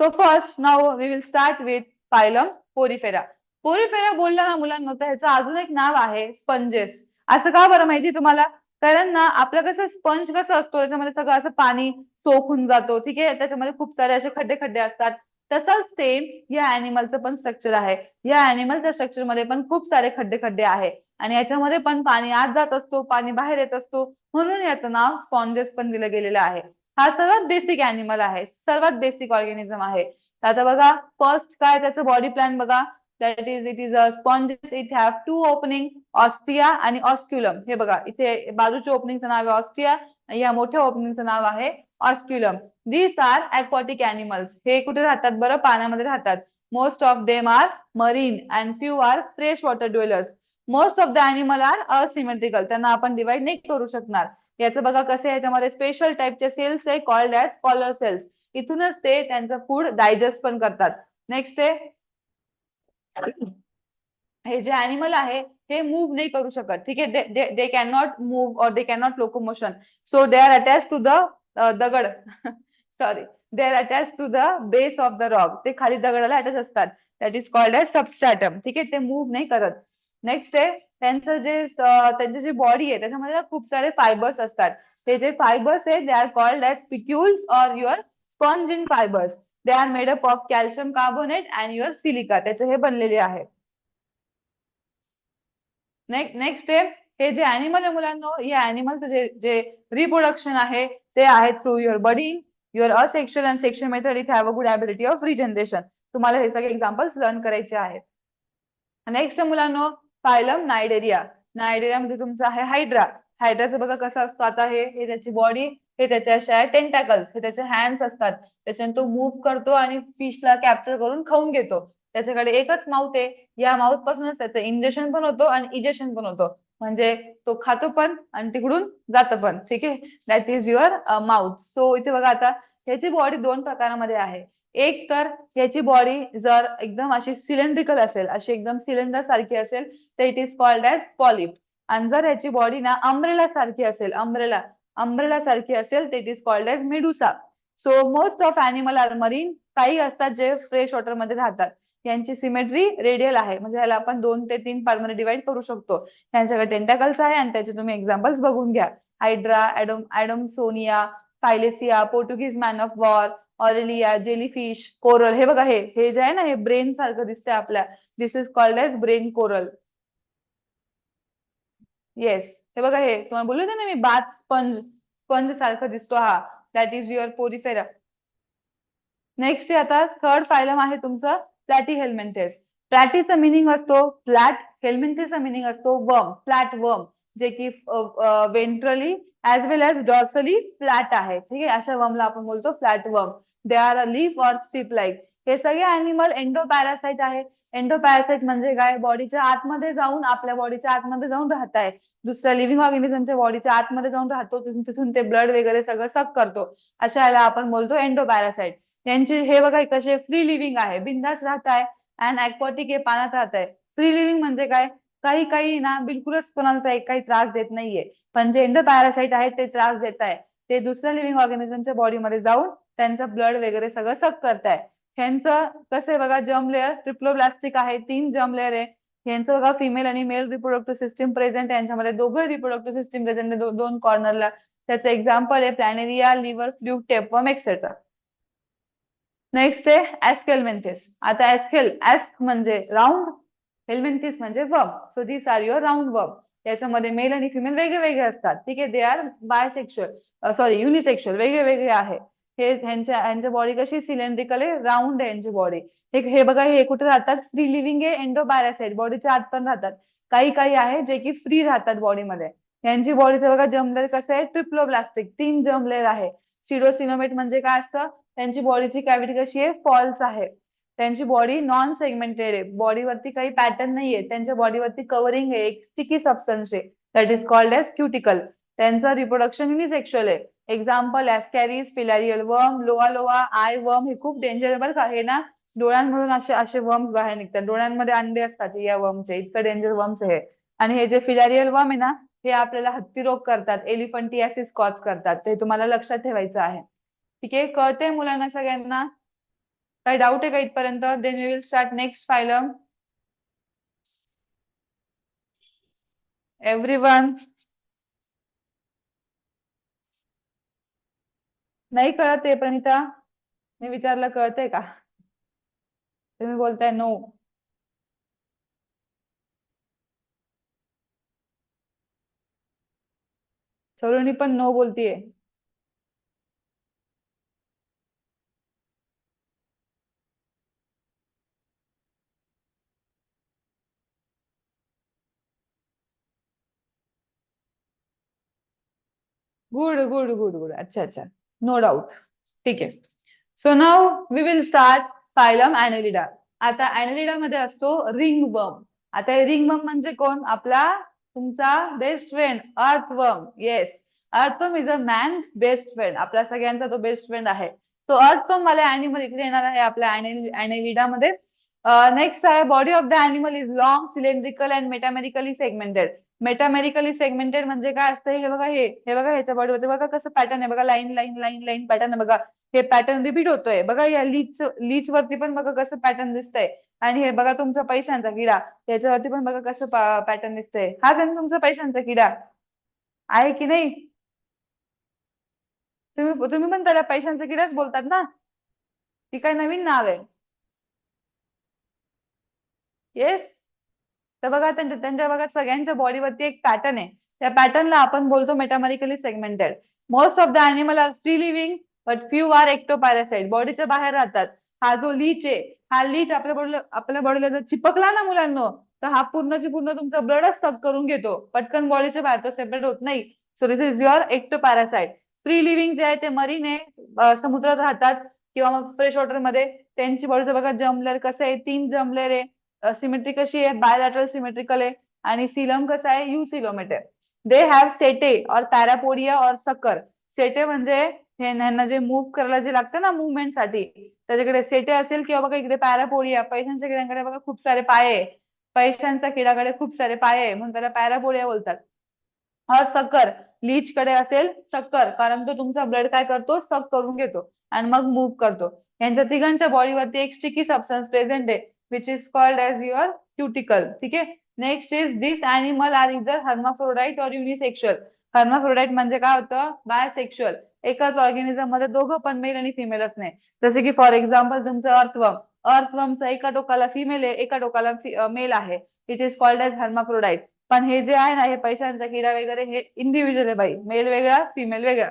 So first, now we will start with phylum Porifera. Porifera बोलला ना मुलांना, तर ह्याचं अजून एक नाव आहे स्पंजेस. असं का बरं माहिती तुम्हाला? कारण ना आपलं कसं स्पंज कसं असतो, त्याच्यामध्ये सगळं असं पाणी सोक होऊन जातो, ठीक आहे, त्याच्यामध्ये खूप सारे असे खड्डे खड्डे असतात. तसंच सेम या अॅनिमलचं पण स्ट्रक्चर आहे. या अॅनिमलच्या स्ट्रक्चर मध्ये पण खूप सारे खड्डे खड्डे आहे आणि याच्यामध्ये पण पाणी आत जात असतो, पाणी बाहेर येत असतो, म्हणून याचं नाव स्पॉन्जेस पण दिलं गेलेलं आहे. हा सर्वात बेसिक अॅनिमल आहे, सर्वात बेसिक ऑर्गॅनिझम आहे. आता बघा फर्स्ट काय त्याचं बॉडी प्लॅन बघा. That is it is a sponges, it have two opening, ostia आणि ऑस्क्युलम. हे बघा इथे बाजूच्या ओपनिंगचं नाव आहे ऑस्टिया, या मोठ्या ओपनिंगचं नाव आहे osculum. These are aquatic animals. हे कुठे राहतात बरं? पाण्यामध्ये राहतात. Most of them are marine and few are fresh water dwellers. Most of the animal are asymmetrical, त्यांना आपण डिवाइड नाही करू शकणार. याचं बघा कसं आहे, याच्यामध्ये स्पेशल टाईपचे सेल्स आहे कॉल्ड ॲज कॉलर सेल्स. इथूनच ते त्यांचं फूड डायजेस्ट पण करतात. नेक्स्ट आहे, हे जे अॅनिमल आहे हे मूव्ह नाही करू शकत, ठीक आहे. दे कॅन नॉट मूव्ह और they can not locomotion. So they are attach to the दगड sorry, they are attach to the base of the rock. ते खाली दगडाला अटॅच असतात. That is called as substratum, ठीक आहे. ते मूव्ह नाही करत. नेक्स्ट आहे त्यांचं जे त्यांची जी बॉडी आहे त्याच्यामध्ये ना खूप सारे फायबर्स असतात. हे जे फायबर्स आहे दे आर कॉल्ड एज स्पिक्युल्स और your spongin fibres. They are made up of calcium carbonate and your silica. त्याचे हे बनलेले आहे. नेक्स्ट आहे, हे जे अॅनिमल आहे मुलांनो, या अॅनिमलचं जे रिप्रोडक्शन आहे ते आहे through your buddy, your asexual and sexual method. It have a good ability of regeneration. तुम्हाला हे सगळे एक्झाम्पल्स लर्न करायचे आहेत. नेक्स्ट मुलांनो, फायलम नायडेरिया. नायडेरिया मध्ये तुमचं आहे हायड्रा. हायड्राचं बघा कसं असतं. आता हे त्याची बॉडी, हे त्याच्या अशा टेंटॅकल्स, हे त्याचे हँड्स असतात. त्याच्याने तो मूव्ह करतो आणि फिशला कॅप्चर करून खाऊन घेतो. त्याच्याकडे एकच माउथ आहे. या माउथ पासूनच त्याचं इंजेक्शन पण होतो आणि इजेक्शन पण होतो. म्हणजे तो खातो पण आणि तिकडून जातं पण, ठीक आहे. That is your mouth. So इथे बघा आता ह्याची बॉडी दोन प्रकारामध्ये आहे. एक तर याची बॉडी जर एकदम अशी सिलेंड्रिकल असेल, अशी एकदम सिलेंडर सारखी असेल, तर it is called as polyp. आणि जर याची बॉडी ना अम्ब्रेला सारखी असेल, अम्ब्रेला सारखी असेल, तर it is called as medusa. So most of animal are marine. काही असतात जे फ्रेश वॉटर मध्ये राहतात. यांची सिमेट्री रेडियल आहे, म्हणजे याला आपण 2 ते 3 पार्ट मध्ये डिवाइड करू शकतो. यांच्याकडे टेंटॅकल्स आहे आणि त्याचे तुम्ही एक्झाम्पल्स बघून घ्या. हायड्रा, ॲडमसोनिया, फायलेसिया, Portuguese man of war, aurelia, jellyfish, coral. हे बघा हे जे आहे ना, हे ब्रेन सारखं दिसतंय आपल्या. This is called as brain coral. Yes, हे बघा हे तुम्हाला बोलले होते ना मी, बाथ स्पंज, स्पंज सारखं दिसतो हा. That is your Porifera. Next आता थर्ड फायलम आहे तुमचं प्लॅटी हेल्मेंथेस. प्लॅटीचा मिनिंग असतो फ्लॅट, हेल्मेंथेसचा मिनिंग असतो वर्म, फ्लॅट वर्म, जे की वेंट्रली ऍज वेल एज डॉर्सली फ्लॅट आहे, ठीक आहे. अशा वर्मला आपण बोलतो flat worm. They are a leaf or strip like. हे सगळे अॅनिमल एंडोपॅरासाइट आहे. एंडोपॅरासाइट म्हणजे काय? बॉडीच्या आतमध्ये जाऊन, आपल्या बॉडीच्या आतमध्ये जाऊन राहत आहे. दुसऱ्या लिव्हिंग ऑर्गॅनिझमच्या बॉडीच्या आतमध्ये जाऊन राहतो, तिथून ते ब्लड वगैरे सगळं सक करतो. अशा याला आपण बोलतो एंडोपॅरासाइट. त्यांची हे बघा कसे फ्री लिव्हिंग आहे, बिंदास राहत आहे. अँड ॲक्वाटिक आहे, पाण्यात राहत आहे. फ्री लिव्हिंग म्हणजे काय? काही काही ना बिलकुलच कोणाला काही त्रास देत नाहीये. पण जे एंडोपॅरासाइट आहेत ते त्रास देत आहे. ते दुसऱ्या लिव्हिंग ऑर्गॅनिझमच्या बॉडीमध्ये जाऊन त्यांचं ब्लड वगैरे सगळं सक करताय. ह्यांचं कसं आहे बघा, जर्म लेअर ट्रिप्लोब्लास्टिक आहे, 3 जर्म लेअर आहे. ह्यांचं बघा फिमेल आणि मेल रिप्रोडक्टिव्ह सिस्टीम प्रेझेंट, यांच्यामध्ये दोघं रिप्रोडक्टिव्ह सिस्टीम प्रेझेंट आहे, दोन कॉर्नरला. त्याचं एक्झाम्पल आहे planaria, liver, fluke, tapeworm etcetera. Next आहे ऍस्केलमेंथिस. आता ऍस्क म्हणजे राऊंड, हेल्मेंथिस म्हणजे worm. So this are your round worm. याच्यामध्ये मेल आणि फिमेल वेगळे वेगळे असतात, ठीक आहे. दे आर बायसेक्शुअल, युनिसेक्शुअल, वेगळे वेगळे आहे. हे ह्यांच्या बॉडी कशी सिलेंड्रिकल आहे, राऊंड आहे यांची बॉडी. हे बघा हे कुठे राहतात? फ्री लिव्हिंग आहे, एंडोपॅरासाइट, बॉडीच्या आत पण राहतात. काही काही आहे जे की फ्री राहतात बॉडीमध्ये. यांची बॉडीचं बघा जर्म लेअर कसं आहे, ट्रिप्लोब्लास्टिक, 3 जर्म लेअर आहे. सिडोसिनोमेट म्हणजे काय असतं? त्यांची बॉडीची कॅव्हिटी कशी आहे, फॉल्स आहे. त्यांची बॉडी नॉन सेगमेंटेड आहे, बॉडीवरती काही पॅटर्न नाहीये. त्यांच्या बॉडीवरती कव्हरिंग आहे, एक स्टिकी सबस्टन्स आहे, that is called as cuticle. त्यांचं रिप्रोडक्शन युनिसेक्शुअल आहे. एक्झाम्पल ॲस्कॅरिस, फिलॅरियल वर्म, लोआ आय वर्म. हे खूप डेंजर बरं का. हे ना डोळ्यांमधून असे असे वर्म्स बाहेर निघतात, डोळ्यांमध्ये अंडे असतात या वर्मचे, इतकं डेंजर वर्म्स आहे. आणि हे जे फिलॅरियल वर्म आहे ना, हे आपल्याला हत्ती रोग करतात, एलिफंटियासिस कॉज करतात. ते तुम्हाला लक्षात ठेवायचं आहे, ठीक आहे. कळतंय मुलांना सगळ्यांना? काही डाऊट आहे का इथपर्यंत? Then we will start next phylum. Everyone, नाही कळत आहे प्रणिता? मी विचारलं कळतंय का? तुम्ही बोलताय नो. सलोनी पण नो बोलतीये. गुड गुड गुड गुड, अच्छा अच्छा, नो डाऊट. ठीक आहे. So now we will start phylum annelida. आता ऍनेलिडा मध्ये असतो रिंगवर्म. आता रिंगवर्म म्हणजे कोण? आपला तुमचा best friend earthworm. Yes, earthworm is a man's best friend. आपल्या सगळ्यांचा तो बेस्ट फ्रेंड आहे. तो अर्थवर्म वाले अॅनिमल इकडे येणार आहे आपल्या ऍनेलिडा मध्ये. नेक्स्ट आहे body of the animal is long, cylindrical and metamerically segmented. Metamerically segmented म्हणजे काय असतं? हे बघा, हे बघा, ह्याच्या बॉडीमध्ये बघा कसं पॅटर्न आहे. बघा, line line line line pattern आहे बघा. हे पॅटर्न रिपीट होतोय बघा. या लीच वरती पण बघा कसं पॅटर्न दिसतंय. आणि हे बघा तुमचा पैशांचा किडा, याच्यावरती पण बघा कसं पॅटर्न दिसतंय. हा त्यांना तुमचा पैशांचा किडा आहे की नाही? तुम्ही पण त्याला पैशांचा किडाच बोलतात ना? ती काय नवीन नाव आहे? येस. तर बघा त्यांच्या त्यांच्या बघा सगळ्यांच्या बॉडीवरती एक पॅटर्न आहे. त्या पॅटर्नला आपण बोलतो metamerically segmented. Most of the animal are free living but few are ectoparasite. बॉडीच्या बाहेर राहतात. हा जो लीच आहे, हा लीच आपल्या बॉडीला जर चिपकला ना मुलांना, तर हा पूर्णची पूर्ण तुमचा ब्लडच सक करून घेतो. पटकन बॉडीच्या बाहेर तो सेपरेट होत नाही. So this is your ectoparasite. Free living जे आहे ते मरीन आहे, समुद्रात राहतात किंवा मग फ्रेश वॉटर मध्ये. त्यांची बॉडीचं बघा जमलेर कसं आहे, 3 जमलेर आहे. सिमेट्री कशी आहे? बायलॅटरल सिमेट्रिकल आहे. आणि सिलम कसा आहे? यू सिलोमेट आहे. दे हॅव सेटे और पॅरापोडिया और सकर. सेटे म्हणजे ह्यांना जे मूव्ह करायला जे लागतं ना मुवमेंट साठी, त्याच्याकडे सेटे असेल. किंवा बघा इकडे पॅरापोडिया, पैशांच्या किड्यांकडे बघा खूप सारे पाय आहे. पैशांच्या किड्याकडे खूप सारे पाय आहे म्हणून त्याला पॅरापोडिया बोलतात. और सकर, लीच कडे असेल सकर, कारण तो तुमचा ब्लड काय करतो? सक करून घेतो आणि मग मूव्ह करतो. यांच्या तिघांच्या बॉडीवरती एक स्टिकी सबस्टन्स प्रेझेंट आहे, which is called as your cuticle. ठीक आहे. Next is this animal are इधर हर्माफ्रोडाइट और युनिसेक्शुअल. हर्माफ्रोडाइट म्हणजे काय होतं? बायसेक्शुअल. एकाच ऑर्गॅनिझम मध्ये दोघं पण मेल आणि फिमेलच नाही. जसे की फॉर एक्झाम्पल तुमचं अर्थवर्म. अर्थवर्मचा एका टोकाला फिमेल आहे, एका टोकाला मेल आहे. It is called as hermaphrodite. पण हे जे आहे ना, हे पैशांचा किडा वगैरे, हे इंडिव्हिज्युअल आहे बाई. मेल वेगळा, फिमेल वेगळा.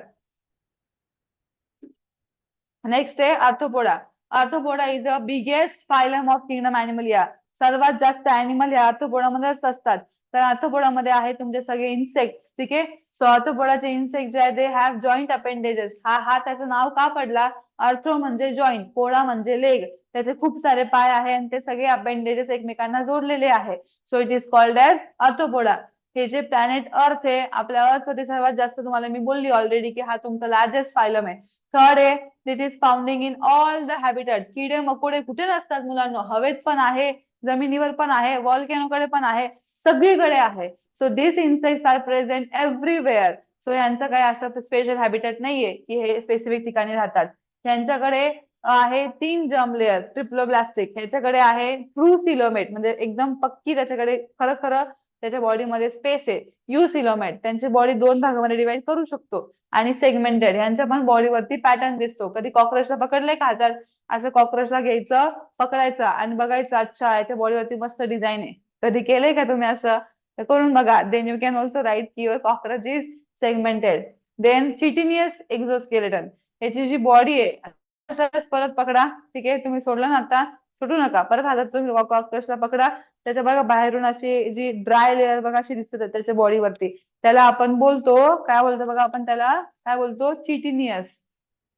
नेक्स्ट आहे arthropoda. Arthropoda is a biggest phylum of kingdom animalia. सर्वात जास्त अॅनिमल या आर्थ्रोपोडामध्येच असतात. तर आर्थ्रोपोडामध्ये आहे तुमचे सगळे इन्सेक्ट. ठीक आहे. सो आर्थ्रोपोडाचे इन्सेक्ट जे आहे दे हॅव जॉईंट अपेंडेजेस. हा त्याचं नाव का पडला? आर्थ्रो म्हणजे जॉईंट, पोडा म्हणजे लेग. त्याचे खूप सारे पाय आहे आणि ते सगळे अपेंडेजेस एकमेकांना जोडलेले आहे. So it is called as arthropoda. हे जे प्लॅनेट अर्थ आहे, आपल्या अर्थ वरती सर्वात जास्त, तुम्हाला मी बोलली ऑलरेडी की हा तुमचा लार्जेस्ट फायलम आहे. थर्ड आहे it is founding in all the habitat. किडे मकोडे कुठे नसतात मुलांना? हवेत पण आहे, जमिनीवर पण आहे, वॉल्केनोकडे पण आहे, सगळीकडे आहे. So this insects are present everywhere. So यांचं काय असं स्पेशल हॅबिटॅट नाहीये की हे स्पेसिफिक ठिकाणी राहतात. यांच्याकडे आहे 3 जर्म लेअर ट्रिप्लोब्लास्टिक. ह्याच्याकडे आहे ट्रू सिलोमेट, म्हणजे एकदम पक्की त्याच्याकडे खरं खरं त्याच्या बॉडीमध्ये स्पेस आहे. यू सिलोमेट, त्यांची बॉडी 2 भागामध्ये डिवाइड करू शकतो. आणि सेगमेंटेड, यांच्या पण बॉडीवरती पॅटर्न दिसतो. कधी कॉक्रोचला पकडलंय का हातात? असं कॉक्रोचला घ्यायचं, पकडायचं आणि बघायचं, अच्छा याच्या बॉडीवरती मस्त डिझाईन आहे. कधी केलंय का तुम्ही असं? तर करून बघा. Then you can also write की your cockroach is segmented. Then chitinous exoskeleton. याची जी बॉडी आहे, परत पकडा. ठीक आहे, तुम्ही सोडलं ना आता, सुटू नका. परत हातात तुम्ही कॉक्रोचला पकडा. त्याच्या बघा बाहेरून अशी जी ड्राय लेअर बघा अशी दिसते त्याच्या बॉडीवरती. त्याला आपण बोलतो, काय बोलतो बघा आपण त्याला? काय बोलतो? चिटिनियस.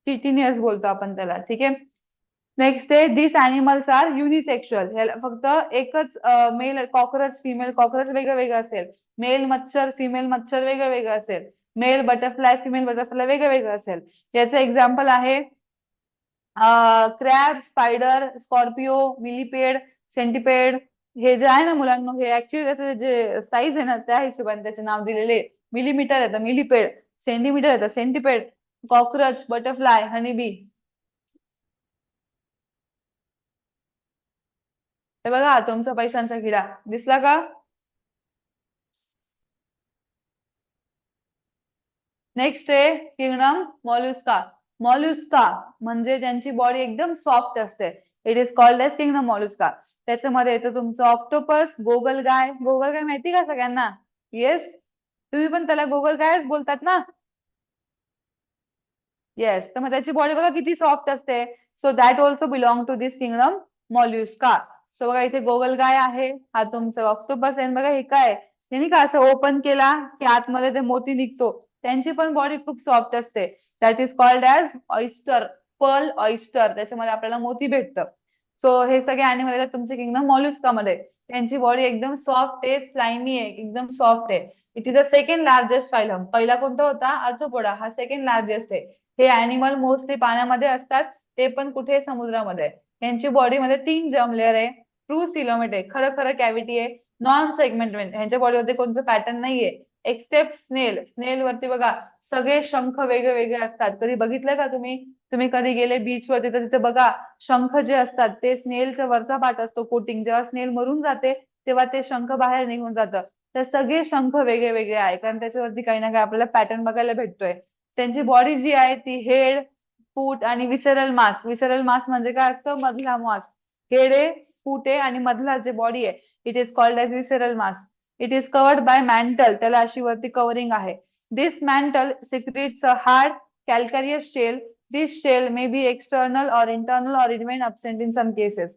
चिटिनियस बोलतो आपण त्याला. ठीक आहे. नेक्स्ट आहे दिस अॅनिमल्स आर युनिसेक्शुअल. ह्याला फक्त एकच मेल कॉक्रोच, फिमेल कॉक्रोच वेगळं वेगळं असेल. मेल मच्छर, फिमेल मच्छर वेगळं वेगळं असेल. मेल बटरफ्लाय, फिमेल बटरफ्लाय वेगळं वेगळं असेल. याचं एक्झाम्पल आहे क्रॅब, स्पायडर, स्कॉर्पिओ, मिलीपेड, सेंटिपेड. हे जे आहे ना मुलांना, हे ऍक्च्युली त्याचे जे साईज आहे ना, त्या हिशोबाने त्याचे नाव दिलेले. मिलीमीटर येतं मिलीपेड, सेंटीमीटर येतं सेंटीपेड, कॉक्रोच, बटरफ्लाय, हनीबी. हे बघा तुमचा पैशांचा किडा दिसला का? नेक्स्ट आहे किंगडम मॉल्युस्का. मॉल्युस्का म्हणजे त्यांची बॉडी एकदम सॉफ्ट असते. It is called as kingdom mollusca. त्याच्यामध्ये येतं तुमचं ऑक्टोपस, गोगलगाय. गोगलगाय माहिती का सगळ्यांना? येस, तुम्ही पण त्याला गोगलगायच बोलतात ना? येस, तर मग त्याची बॉडी बघा किती सॉफ्ट असते. So that also belong to this kingdom mollusca. So बघा इथे गोगलगाय आहे, हा तुमचं ऑक्टोपस आहे. बघा हे काय, त्यांनी का असं ओपन केला की आतमध्ये ते मोती निघतो. त्यांची पण बॉडी खूप सॉफ्ट असते. That is called as oyster, pearl oyster. त्याच्यामध्ये आपल्याला मोती भेटतं. सो हे सगळे अॅनिमल आहेत तुमचे किंगडम मॉल्युस्का मध्ये. त्यांची बॉडी एकदम सॉफ्ट आहे, स्लाइमी आहे, एकदम सॉफ्ट आहे. It is the second largest phylum. पहिला कोणता होता? आर्थ्रोपोडा. हा सेकंड लार्जेस्ट आहे. हे अॅनिमल मोस्टली पाण्यामध्ये असतात, ते पण कुठे? समुद्रामध्ये. यांची बॉडीमध्ये 3 जर्म लेअर आहे, ट्रू सिलोमेट आहे, खरं खरं कॅव्हिटी आहे, नॉन सेगमेंटमेंट. यांच्या बॉडीमध्ये कोणतं पॅटर्न नाहीये एक्सेप्ट स्नेल. स्नेल वरती बघा सगळे शंख वेगळे वेगळे असतात. कधी बघितलंय का तुम्ही? तुम्ही कधी गेले बीच वरती तर तिथे बघा शंख जे असतात ते स्नेलचा वरचा पार्ट असतो कोटिंग. जेव्हा स्नेल मरून जाते तेव्हा ते शंख बाहेर निघून जातं. तर सगळे शंख वेगळे वेगळे आहे, कारण त्याच्यावरती काही ना काही आपल्याला पॅटर्न बघायला भेटतोय. त्यांची बॉडी जी आहे ती हेड, फूट आणि विसरल मास. विसरल मास म्हणजे काय असतं? मधला मास. हेड आहे, फूट आहे आणि मधला जे बॉडी आहे, it is called as visceral mass. It is covered by mantle. त्याला अशी वरती कव्हरिंग आहे. This mantle secrets a hard calcareous shell. This shell may be external और इंटरनल और remain absent in some cases.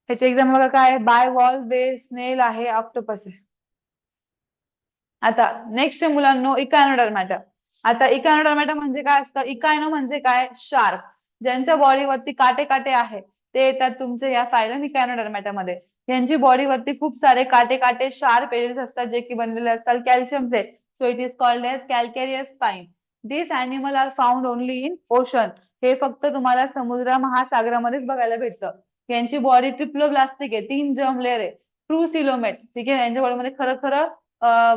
ह्याचे exam बघा काय? Bye wall base, स्नेल आहे, ऑक्टोपस आहे. आता नेक्स्ट मुलांनो इकायनोडर्मॅटा. आता इकायनोडर्मॅटा म्हणजे काय असतं? इकायनो म्हणजे काय? शार्क. ज्यांच्या बॉडीवरती काटे काटे आहे ते येतात तुमच्या या फायलम इकायनोडर्मॅटा मध्ये. यांची बॉडीवरती खूप सारे काटे काटे शार्प एजेस असतात जे की बनलेले असतात कॅल्शियमचे. So it is called as calcareous spine. This animal are found only in ocean. हे फक्त तुम्हाला समुद्र महासागरामध्येच बघायला भेटतं. यांची बॉडी ट्रिप्लोब्लास्टिक आहे, 3 जर्म लेअर आहे, ट्रू सिलोमेट. ठीक आहे, यांच्या बॉडीमध्ये खरं खरं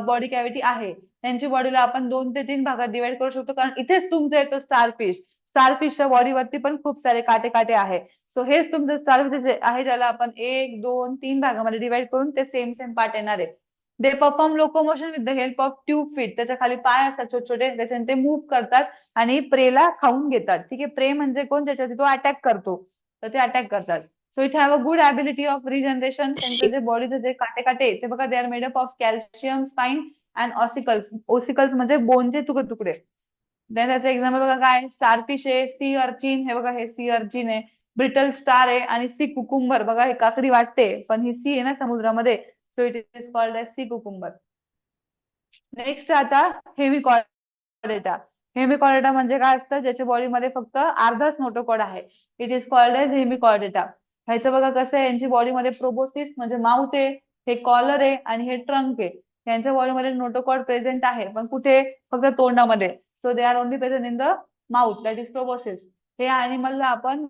बॉडी कॅव्हिटी आहे. त्यांची बॉडीला आपण 2 ते 3 भागात डिवाइड करू शकतो, कारण इथेच तुमचा येतो स्टारफिश. स्टारफिशच्या बॉडीवरती पण खूप सारे काटे काटे आहे. सो हेच तुमचं स्टारफिश आहे, ज्याला आपण 1, 2, 3 भागामध्ये डिवाइड करून ते सेम सेम पार्ट येणार आहे. They perform locomotion with the help of tube feet. त्याच्या खाली पाय असतात छोटे छोटे, त्याच्याने ते मूव्ह करतात आणि प्रेला खाऊन घेतात. ठीक आहे, प्रे म्हणजे कोण? ज्याच्यावरती तो अटॅक करतो, तर ते अटॅक करतात. So it have a good ability of regeneration. त्यांचं जे बॉडीचे जे काटे काटे ते बघा, they are made up of calcium spine and ossicles. Ossicles म्हणजे बोनचे तुकडे तुकडे. देन त्याचे एक्झाम्पल बघा काय? स्टारफिश आहे, सी अर्चिन. हे बघा हे सी अर्चिन आहे, ब्रिटल स्टार आहे आणि सी कुकुंबर. बघा हे काकडी वाटते पण ही सी आहे ना समुद्रामध्ये. So it is called as sea cucumber. Next आता हेमिकॉर्डेटा. हेमिकॉर्डेटा म्हणजे काय असतं? ज्याच्या बॉडीमध्ये फक्त अर्धाच नोटोकॉड आहे. It is called as hemichordata. ह्याचं बघा कसं आहे, यांची बॉडीमध्ये प्रोबोसिस म्हणजे माउथ आहे, हे कॉलर आहे आणि हे ट्रंक आहे. यांच्या बॉडीमध्ये नोटोकॉड प्रेझेंट आहे, पण कुठे? फक्त तोंडामध्ये. So they are only present in the mouth, that is proboscis. हे अॅनिमलला आपण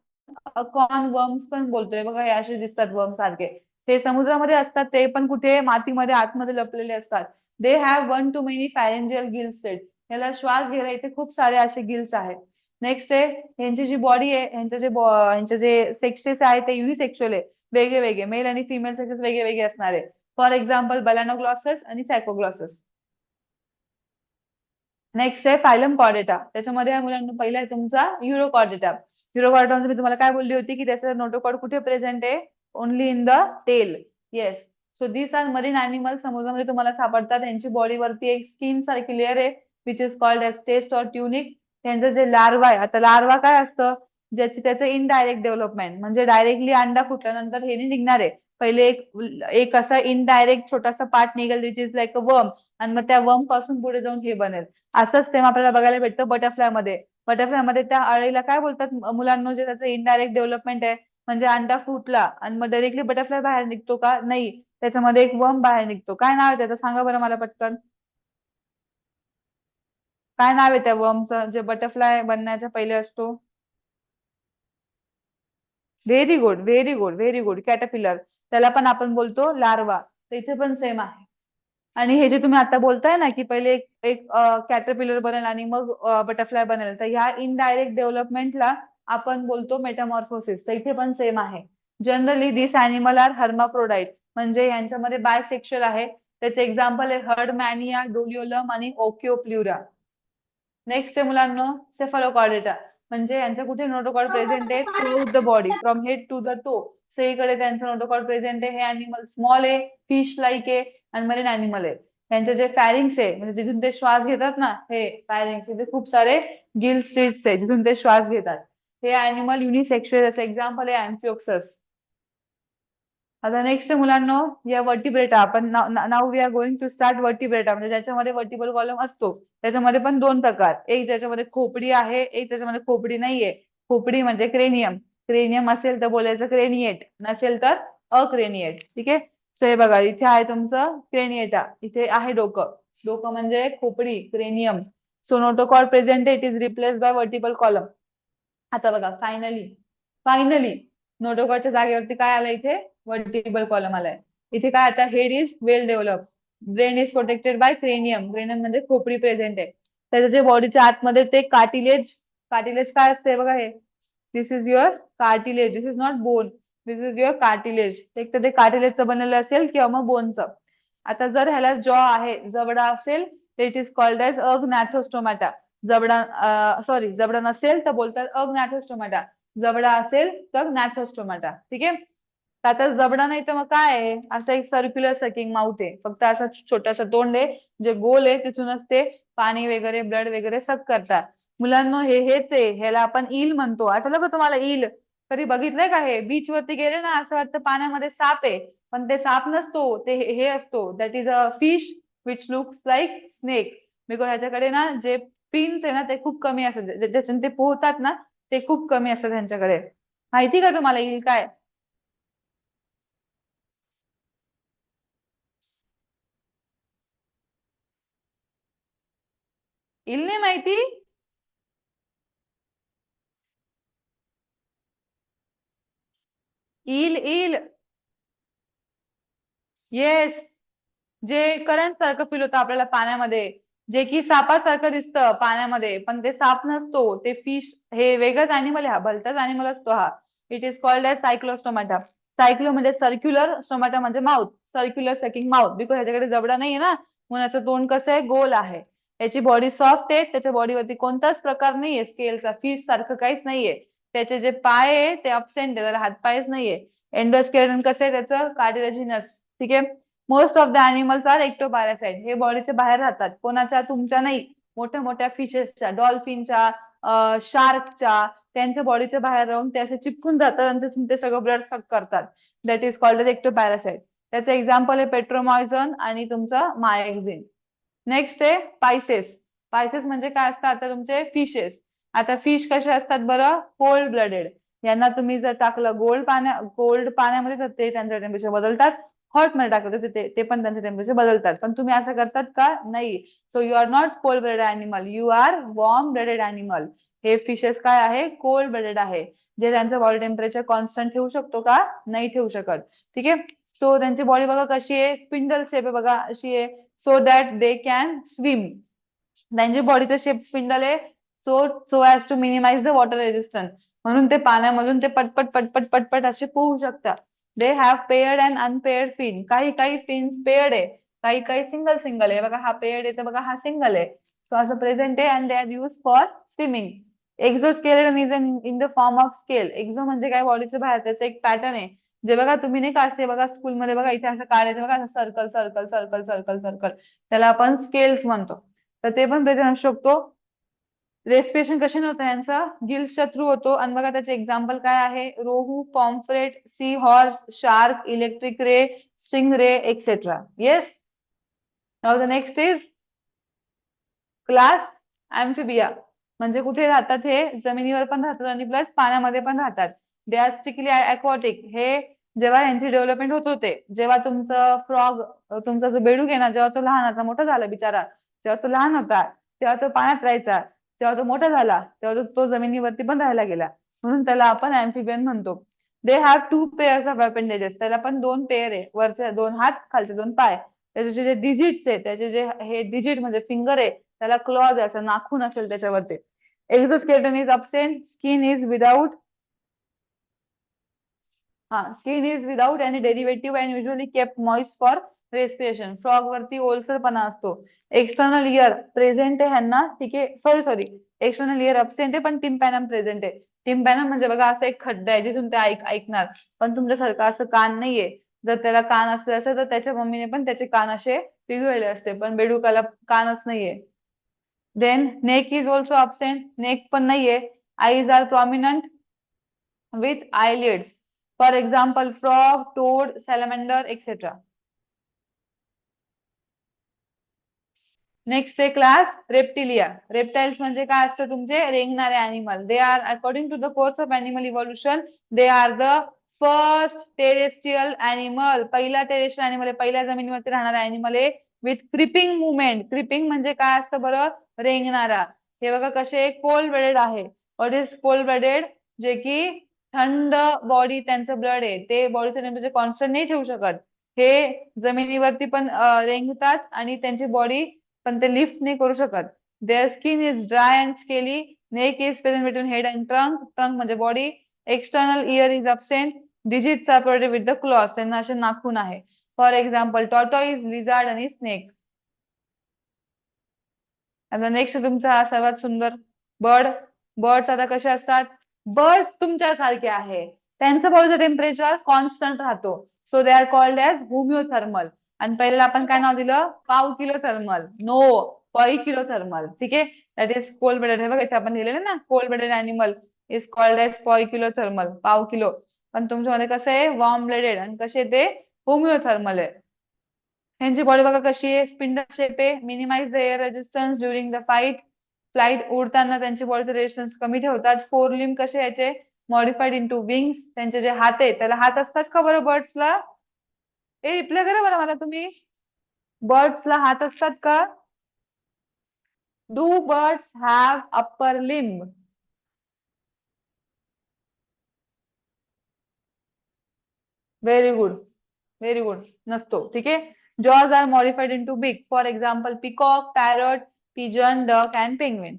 कॉर्न वर्म्स पण बोलतोय. बघा हे असे दिसतात वर्म सारखे. हे समुद्रामध्ये असतात, ते पण कुठे? मातीमध्ये आतमध्ये लपलेले असतात. They have 1 to many pharyngeal gill set. याला श्वास घ्यायला इथे खूप सारे असे गिल्स आहेत. नेक्स्ट आहे यांची जी बॉडी आहे, यांचे जे सेक्सेस आहे ते युनिसेक्शुअल आहे, वेगळे वेगळे. मेल आणि फिमेल सेक्सेस वेगळे वेगळे असणार आहे. फॉर एक्झाम्पल बॅलानोग्लॉसस आणि सॅकोग्लॉसस. नेक्स्ट आहे फायलम कॉर्डेटा. त्याच्यामध्ये या मुलांना पहिला आहे तुमचा युरोकॉर्डेटा. युरोकॉर्डेटा मी तुम्हाला काय बोलली होती की त्याचं नोटोकॉड कुठे प्रेझेंट आहे? Only in the tail. Yes. So this are marine animal. समुद्रामध्ये तुम्हाला सापडतात. यांची बॉडीवरती एक स्किन सारखी लेअर आहे which is called as test or tunic. त्यांचं जे लार्वा आहे, आता लार्वा काय असतं? त्याचं इनडायरेक्ट डेव्हलपमेंट म्हणजे डायरेक्टली अंडा फुटल्यानंतर हे नाही निघणार आहे. पहिले एक एक असा इनडायरेक्ट छोटासा पार्ट निघेल विच इज लाईक अ वर्म, आणि मग त्या वर्म पासून पुढे जाऊन हे बनेल. असंच सेम आपल्याला बघायला भेटतं बटरफ्लाय मध्ये. बटरफ्लाय मध्ये त्या अळीला काय बोलतात मुलांना? जे त्याचं इनडायरेक्ट डेव्हलपमेंट आहे, म्हणजे अंडा फुटला आणि मग डायरेक्टली बटरफ्लाय बाहेर निघतो का? नाही, त्याच्यामध्ये एक वर्म बाहेर निघतो. काय नाव आहे त्याचं? सांगा बरं मला पटकन. काय नाव आहे त्या वर्मचं जे बटरफ्लाय बनण्याच्या पहिले असतो? Very good, very good, very good. Caterpillar. त्याला पण आपण बोलतो लार्वा. तर इथे पण सेम आहे. आणि हे जे तुम्ही आता बोलताय ना की पहिले एक एक कॅटरपिलर बनेल आणि मग बटरफ्लाय बनेल, तर ह्या इनडायरेक्ट डेव्हलपमेंटला आपण बोलतो मेटामॉर्फोसिस. तर इथे पण सेम आहे. जनरली दिस अॅनिमल आर हर्माफ्रोडाईट म्हणजे यांच्यामध्ये बायसेक्शुअल आहे. त्याचे एक्झाम्पल आहे हर्डमॅनिया, डोलिओलम आणि ओकिओप्ल्युरा. नेक्स्ट आहे मुलांनो सेफालोकॉर्डेटा, म्हणजे यांच्या कुठे नोटोकॉर्ड प्रेझेंट आहे throughout the body from head to the toe, सगळीकडे त्यांचं नोटोकॉर्ड प्रेझेंट आहे. हे अॅनिमल स्मॉल आहे, फिश लाईक आहे आणि मरीन अॅनिमल आहे. त्यांचे जे फॅरिंग्स आहे म्हणजे जिथून ते श्वास घेतात ना, हे फॅरिंग्स इथे खूप सारे गिल स्लिट्स आहे जिथून ते श्वास घेतात. हे अॅनिमल युनिसेक्शुअल, याचं एक्झाम्पल आहे अँफिओक्सस. आता नेक्स्ट मुलांनो या वर्टिब्रेटा, आपण now we are going to start vertebrata, म्हणजे ज्याच्यामध्ये वर्टिबल कॉलम असतो त्याच्यामध्ये पण दोन प्रकार, एक ज्याच्यामध्ये खोपडी आहे, एक त्याच्यामध्ये खोपडी नाहीये. खोपडी म्हणजे क्रेनियम, क्रेनियम असेल तर बोलायचं क्रेनिएट, नसेल तर अक्रेनिएट. ठीक आहे. सो हे बघा इथे आहे तुमचं क्रेनिएटा, इथे आहे डोकं, डोकं म्हणजे खोपडी cranium. So notochord present it is replace by vertebral column. आता बघा फायनली, फायनली नोटोकॉर्डच्या जागेवरती काय आलं इथे, वर्टिबल कॉलम आलाय. इथे काय आता head is well develop, brain is protected by cranium, cranium म्हणजे खोपडी प्रेझेंट आहे. त्याच्या जे बॉडीच्या आतमध्ये ते कार्टिलेज, कार्टिलेज काय असते बघा हे, this is your cartilage, this is not bone, this is your cartilage. एक तर ते कार्टिलेजचं बनलेलं असेल किंवा मग बोनचं. आता जर ह्याला जॉ आहे, जबडा असेल तर इट इज कॉल्ड एज अग्नॅथोस्टोमॅटा. जबडा सॉरी जबडा नसेल तर बोलतात अग्नॅथोस्टोमॅटा, जबडा असेल तर नॅथोस्टोमॅटा. ठीक आहे. आता जबडा नाही तर मग काय आहे, असं एक सर्क्युलर सकिंग माउथ आहे, फक्त असं छोटासा तोंड आहे जे गोल आहे, तिथूनच ते पाणी वगैरे ब्लड वगैरे सक करतात. मुलांनो हे हेच आहे, ह्याला आपण ईल म्हणतो. आठवलं का तुम्हाला ईल, कधी बघितलंय का? हे बीच वरती गेले ना असं वाटतं पाण्यामध्ये साप आहे, पण ते साप नसतो, ते हे असतो, that is a fish which looks like snake. Because ह्याच्याकडे ना जे फिन्स आहे ना ते खूप कमी असतात, ज्याच्यातून ते पोहतात ना ते खूप कमी असतात त्यांच्याकडे. माहिती का तुम्हाला ईल काय? ईल नाही माहिती? ईल, ईल. येस, जे करंट सारखं फील होतं आपल्याला पाण्यामध्ये, जे की सापासारखं दिसतं पाण्यामध्ये, पण ते साप नसतो, ते फिश, हे वेगळंच अॅनिमल आहे, हा भलताच अॅनिमल असतो हा. It is called as cyclostomata. Cyclo म्हणजे सर्क्युलर, स्टोमॅटा म्हणजे mouth, circular sucking mouth. Because ह्याच्याकडे जबडा नाहीये ना, म्हणून याचं तोंड कसं आहे, गोल आहे. याची बॉडी सॉफ्ट आहे, त्याच्या बॉडीवरती कोणताच प्रकार नाहीये स्केलचा, फिश सारखं काहीच नाहीये. त्याचे जे पाय आहे ते अब्सेंट आहे, त्याला हातपायच नाहीये. एंडोस्केलेटन कसं आहे त्याचं, कार्टिलेजिनस. ठीक आहे. Most of the animals are ectoparasite, हे बॉडीच्या बाहेर राहतात, कोणाच्या, तुमच्या नाही, मोठ्या मोठ्या फिशेसच्या, डॉल्फिनच्या, शार्कच्या, त्यांच्या बॉडीच्या बाहेर राहून ते असे चिपकून जातात आणि तिथून ते सगळं ब्लड सक करतात. That is called as ectoparasite. त्याचं एक्झाम्पल आहे पेट्रोमॉयझन आणि तुमचं मायक्झिन. नेक्स्ट आहे पायसेस. पायसेस म्हणजे काय असतं, आता तुमचे फिशेस. आता फिश कसे असतात बरं, कोल्ड ब्लडेड. यांना तुम्ही जर टाकलं कोल्ड पाण्यामध्ये तर ते त्यांचं टेम्परेचर बदलतात, हॉट मध्ये टाकलं तर ते पण त्यांचे टेम्परेचर बदलतात. पण तुम्ही असं करतात का? नाही. So you are not cold blooded animal, you are warm blooded animal. हे फिशेस काय आहे, कोल्ड ब्लडेड आहे. जे त्यांचं बॉडी टेम्परेचर कॉन्स्टंट ठेवू शकतो का? नाही ठेवू शकत. ठीक आहे. सो त्यांची बॉडी बघा कशी आहे, स्पिंडल शेप आहे बघा अशी आहे, so that they can swim. त्यांची बॉडीचा शेप स्पिंडल आहे, so as to minimise the water resistance, म्हणून ते पाण्यामधून ते पटपट पटपट पटपट असे पोहू शकतात. They have paired and unpaired fin. काही काही फिन्स पेयर्ड आहे, काही काही सिंगल सिंगल आहे. बघा हा पेयर्ड आहे तर बघा हा सिंगल आहे. सो असं प्रेझेंट आहे and they are use for swimming. Exoskeleton is in the form of scale. Exo म्हणजे काय, बॉडीच्या बाहेर, त्याचं एक पॅटर्न आहे. जे बघा तुम्ही नाही का असे बघा स्कूलमध्ये बघा इथे असं काढायचं बघा, असं circle circle circle circle circle, त्याला आपण स्केल्स म्हणतो. तर ते पण प्रेझेंट असू शकतो. रेस्पिरेशन कशाने होतं यांचं, गिल्सच्या थ्रू होतो. आणि बघा त्याचे एक्झाम्पल काय आहे, rohu, pomfret, sea horse, shark, electric ray, sting ray, etcetera. Yes. Now the next is class amphibia. म्हणजे कुठे राहतात हे, जमिनीवर पण राहतात आणि प्लस पाण्यामध्ये पण राहतात. They are strictly aquatic. हे जेव्हा यांची डेव्हलपमेंट होत होते, जेव्हा तुमचं फ्रॉग, तुमचा जो बेडूक आहे ना, जेव्हा तो लहानाचा मोठा झाला बिचारा, जेव्हा तो लहान होता तेव्हा तो पाण्यात राहायचा, जेव्हा तो मोठा झाला तेव्हा तो जमिनीवरती पण राहायला गेला, म्हणून त्याला आपण अॅम्फिबियन म्हणतो. They have 2 pairs of appendages. त्याला पण 2 पेअर आहे, वरचे 2 हात, खालचे 2 पाय. त्याचे जे डिजिट्स आहे, त्याचे जे हे डिजिट म्हणजे फिंगर आहे, त्याला क्लॉज आहे, असं नाखून असेल त्याच्यावरती. Exoskeleton is absent, skin is without, skin is without any derivative and usually kept moist for respiration. Frog वरती ओलसरपणा असतो. एक्सटर्नल इयर प्रेझेंट आहे ह्यांना, ठीक आहे. सॉरी एक्सटर्नल इयर अब्सेंट आहे पण टिम्पॅनम प्रेझेंट आहे. टिम्पॅनम म्हणजे बघा असं एक खड्डा आहे जिथून ते ऐकणार, पण तुमच्यासारखं असं कान नाहीये. जर त्याला कान असले असते तर त्याच्या मम्मीने पण त्याचे कान असे पिघळले असते, पण बेडूकाला कानच नाहीये. Then neck is also absent. Neck पण नाहीये. Eyes are prominent with eyelids. For example, frog, toad, salamander, etc. Next आहे क्लास रेप्टिलिया. रेप्टाइल्स म्हणजे काय असतं तुमचे रेंगणारे animal. They are according to the course of animal evolution they are the first terrestrial animal. पहिला terrestrial animal आहे, पहिल्या जमिनीवरती राहणारा अॅनिमल आहे विथ क्रिपिंग मुवमेंट. क्रिपिंग म्हणजे काय असतं बरं, रेंगणारा. हे बघा कसे कोल्ड ब्लडेड आहे. What is cold blooded? जे की थंड बॉडी त्यांचं ब्लड आहे, ते बॉडीचं टेम्परेचर कॉन्स्टंट नाही ठेवू शकत. हे जमिनीवरती पण रेंगतात आणि त्यांची बॉडी पण ते लिफ्ट नाही करू शकत. There skin is dry and scaly. Neck is present between head and trunk. Trunk म्हणजे body. External ear is absent. Digits are protected with the claws. त्यांना असे नाखून आहे. फॉर एक्झाम्पल टॉर्टॉइज, लिझार्ड आणि स्नेक. आता नेक्स्ट तुमचा हा सर्वात सुंदर बर्ड. बर्ड्स आता कसे असतात? बर्ड्स तुमच्यासारखे आहे, त्यांचं बॉडीचं टेम्परेचर कॉन्स्टंट राहतो. So they are called as homeothermal. आणि पहिला आपण काय नाव दिलं? Poikilothermal. No, poikilothermal. ठीक आहे, दॅट इज कोल्ड ब्लडेड. हे बघा इथे आपण लिहिलेलं ना, cold blooded animal is called as poikilothermal, poikilo. पण तुमच्यामध्ये कसं आहे? Warm blooded. आणि कसे ते होमिओथर्मल आहे. ह्यांची बॉडी बघा कशी आहे, स्पिंडल शेप आहे. Minimise the air resistance during the fight. Flight उडताना त्यांची बॉडीचं रेजिस्टन्स कमी ठेवतात. फोर लिम कसे याचे? Modified into wings. त्यांचे जे हात आहे त्याला हात असतात का बरं बर्ड्सला? ए रिप्लाय करा बरं मला तुम्ही. बर्ड्सला हात असतात का? Do birds have upper limb? Very good, very good. नसतो. ठीक आहे. Jaws are modified into beak. For example peacock, parrot, pigeon, duck and penguin.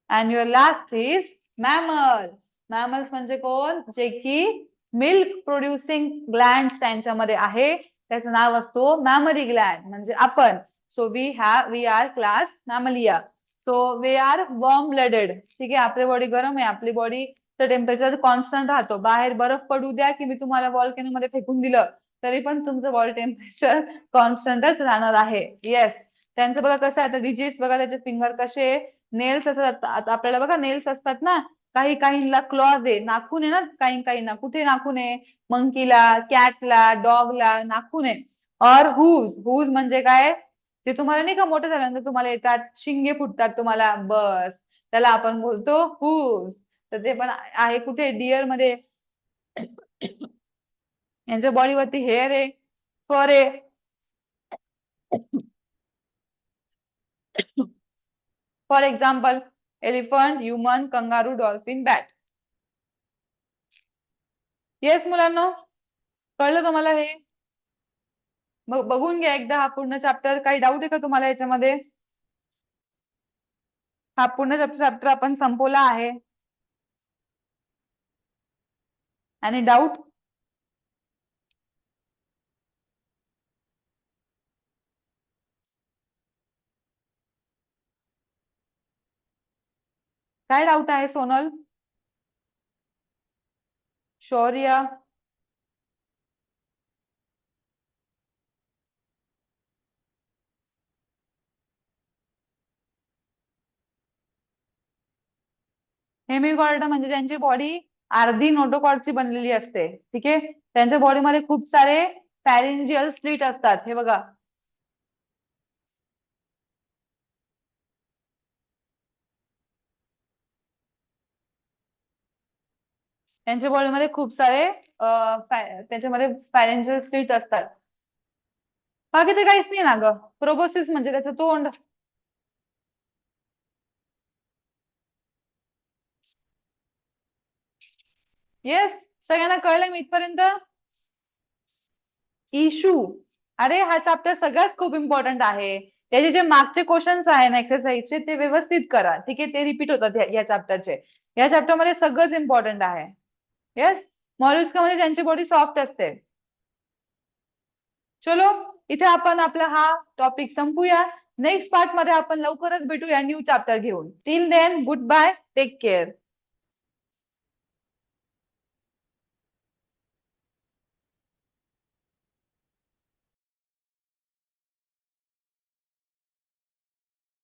And your last is mammal. Mammals म्हणजे कोण? जे की मिल्क प्रोड्युसिंग ग्लँड त्यांच्यामध्ये आहे, त्याचं नाव असतो मॅमरी ग्लँड, म्हणजे आपण. So we are class mammalia. So we are warm blooded. ठीक आहे, आपली बॉडी गरम आहे, आपली बॉडीचं टेम्परेचर कॉन्स्टंट राहतो. बाहेर बर्फ पडू द्या की मी तुम्हाला व्हॉल्केनो मध्ये फेकून दिलं तरी पण तुमचं बॉडी टेम्परेचर कॉन्स्टंटच राहणार आहे. येस. त्यांचं बघा कसं आहे आता डिजिट्स बघा, त्याचे फिंगर कसे, नेल्स असतात. आता आपल्याला बघा नेल्स असतात ना, काही काहींना क्लॉज आहे, नाखून आहे ना काही काहींना. कुठे नाखून आहे? मंकीला, कॅटला, डॉगला नाखून आहे. और हुज. हुज म्हणजे काय? ते तुम्हाला नाही का मोठं झाल्यानंतर तुम्हाला येतात, शिंगे फुटतात तुम्हाला, बस त्याला आपण बोलतो हुज. तर ते पण आहे कुठे? डिअर मध्ये. यांच्या बॉडीवरती हेअर आहे, फर आहे. For example elephant, human, kangaroo, dolphin, bat. Yes मुलांनो, कळलं तुम्हाला हे? मग बघून घ्या एकदा हा पूर्ण चॅप्टर. काही डाऊट आहे का तुम्हाला याच्यामध्ये? हा पूर्ण चॅप्टर आपण संपवला आहे. आणि डाऊट? काय डाऊट आहे सोनल? शौर्य? हेमिकॉर्ड म्हणजे त्यांची बॉडी अर्धी नोटोकॉर्डची बनलेली असते. ठीक आहे, त्यांच्या बॉडीमध्ये खूप सारे फॅरिंजियल स्लिट असतात. हे बघा, त्यांच्या बॉडीमध्ये खूप सारे त्याच्यामध्ये फॅरिंजियल स्लिट असतात. बाकी ते काहीच नाही ना ग. प्रोबोसिस म्हणजे त्याचं तोंड. येस, सगळ्यांना कळलंय मी इथपर्यंत? इशू. अरे हा चॅप्टर सगळ्यात खूप इम्पॉर्टंट आहे. त्याचे जे मागचे क्वेश्चन्स आहे ना एक्सरसाइजचे ते व्यवस्थित करा. ठीक आहे, ते रिपीट होतात या चॅप्टरचे. या चॅप्टर मध्ये सगळंच इम्पॉर्टंट आहे. येस. मॉल्युस्का मध्ये ज्यांची बॉडी सॉफ्ट असते. चलो इथे आपण आपला हा टॉपिक संपूया. नेक्स्ट पार्ट मध्ये आपण लवकरच भेटूया न्यू चॅप्टर घेऊन. Till then goodbye, take care.